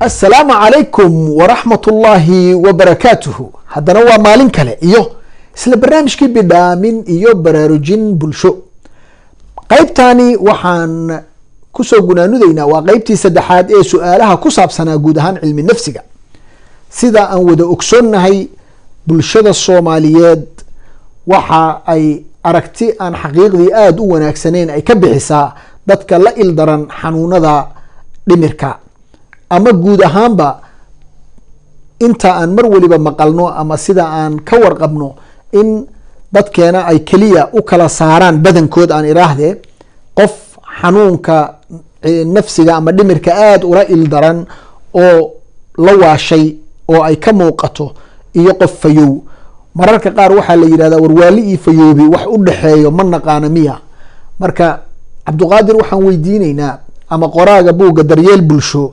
السلام عليكم ورحمة الله وبركاته. هذا هو مالين كله إيوه إسلا برنامج كي بدا من إيوه براروجين بلشو قيب تاني وحان كسو قنانو دينا وقيبتي سدحاد إيه سؤالها كساب سنة قودهان علم النفسي سيدا أن ودا أكسون هاي بلشدة الصوماليات وحا أي أركتي أن حقيقي آد وناكسنين أي كبحسا دادك لا إلدران حنونا دا دميركا ama guud ahaanba inta aan mar waliba maqalno ama sida aan ka warqabno in dadkeena ay kaliya u kala saaraan badankood aan iraahdee qof xanuunka nafsiga ama dhimirka aad ula ildaran oo la waashay oo ay ka muuqato iyo qof fayow mararka qaar waxaa la yiraahdaa warwaali iyo fayoobi wax u dhaxeeyo ma naqaana miya marka Cabduqaadir waxaan weydiinaynaa ama qoraaga buugga daryeel bulsho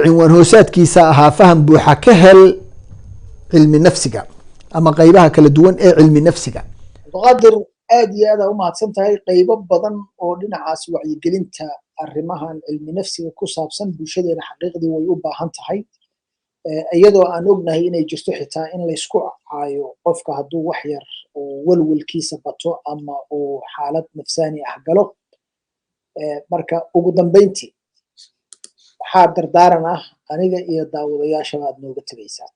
cinwaan hoosaadkiisa ahaa faham buuxa ka hel cilmi nafsiga ama qaybaha kala duwan ee cilmi nafsiga. Cabduqaadir aad iyo aad u mahadsan tahay qaybo badan oo dhinacaas wacyigelinta arrimahan cilmi nafsiga ku saabsan bulshadeena xaqiiqdii way u baahan tahay iyadoo aan ognahay inay jirto xitaa in la isku caayo qofka hadduu wax yar oo walwalkiisa bato ama uu xaalad nafsaani ah galo marka ugu dambeyntii waxaa dardaaran ah aniga iyo daawadayaashaba aad nooga tagaysaa.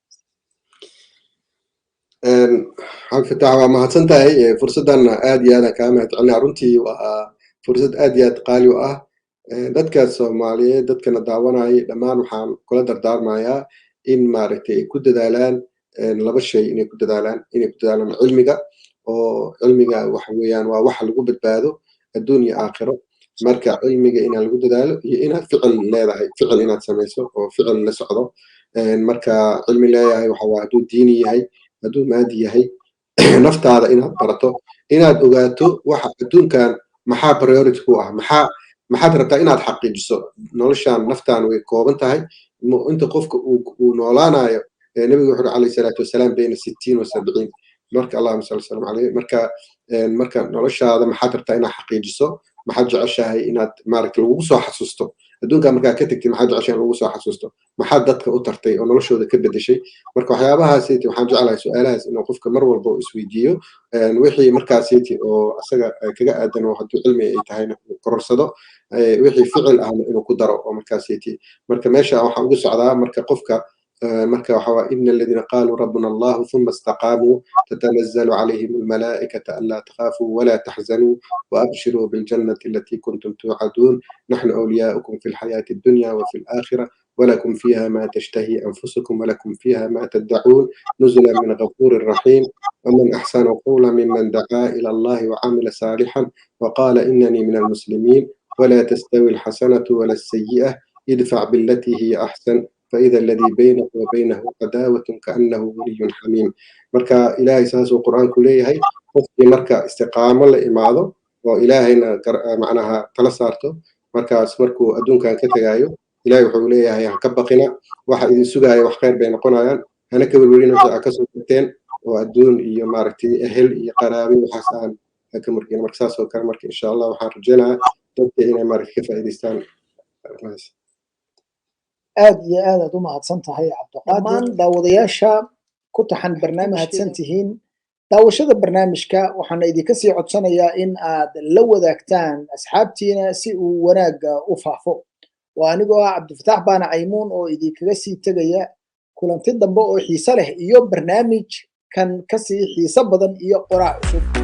Fataax waa mahadsan tahay fursadan aad iyo aad kaa mahadcelinaa runtii waa fursad aad iyo aad qaali u ah dadka Soomaaliyeed dadkana daawanaya dhammaan waxaan kula dardaarmayaa in maaragtay ay ku dadaalaan laba shay inay ku dadaalaan cilmiga oo cilmiga waxa weeyaan waa wax lagu badbaado adduun iyo aakhiro marka cilmiga in lagu dadaalo iyo inaad ficil leedahay ficil inaad samayso oo ficil la socdo marka cilmi leeyahay waxa waa haduu diini yahay haduu maadi yahay naftaada inaad barato inaad ogaato waxa adduunkan maxaa priority ku ah maxaad rabtaa inaad xaqiijiso noloshaan naftaan way kooban tahay inta qofka uu noolaanayo nabiga wuxuu calayhi salaatu wasalaam bayna 60 wa 70 marka allahumma salli sallam alayhi marka noloshaada maxaad rabtaa inaad xaqiijiso maxaad jeceshahay inaad maaragtay lagu soo xasuusto adduunka markaa ka tagtay maxaad jeceshahay lagu soo xasuusto maxaad dadka u tartay oo noloshooda ka bedeshay marka waxyaabahaas waxaan jecelahay su'aalahaas inuu qofka mar walba isweydiiyo wixii markaas oo asaga kaga aadan oo haddii cilmi ay tahayna kororsado wixii ficil ah inuu ku daro oo markaas marka meesha waxaan ugu socdaa marka qofka marka waxa waa inna alladhina qalu rabbuna allah thumma istaqamu tatanazzalu alayhim almalaa'ikatu alla takhafu wa la tahzanu wa abshiru bil jannati allati kuntum tu'adun nahnu awliya'ukum fil hayati ad-dunya wa fil akhirah ولكم فيها ما تشتهي أنفسكم ولكم فيها ما تدعون نزلا من غفور رحيم ومن أحسن قولا ممن دعا إلى الله وعمل صالحا وقال إنني من المسلمين ولا تستوي الحسنة ولا السيئة ادفع بالتي هي أحسن فإذا الذي بينك وبينه عداوة كأنه ولي حميم مركا إلهي ساس القرآن كله هي قفي مركا استقامة لإماضه وإلهينا معناها تلصارته مركا اسمركو أدون كان كتغايو إلهي وحوليه هي كبقنا واحد إذا سجاي وخير بين قنايان أنا كبر ولينا أكسر كتين وأدون إيا ماركتي أهل إيا قرابي وحسان هكمركين مركساس وكرمرك إن شاء الله وحرجنا تبقى إنا مارك كفايدستان aad iyo aad u mahadsan tahay Cabduqaadir daawadayaasha ku taxan barnaamij hadsan tihiin daawashada barnaamijka waxaan idinka sii codsanayaa in aad la wadaagtaan asxaabtiina si uu wanaaga u faafo waa anigoo Cabdifataax Baana Caymuun oo idinkaga sii tagaya kulanti dambe oo xiiso leh iyo barnaamij kan ka sii xiiso badan iyo qoraa cusub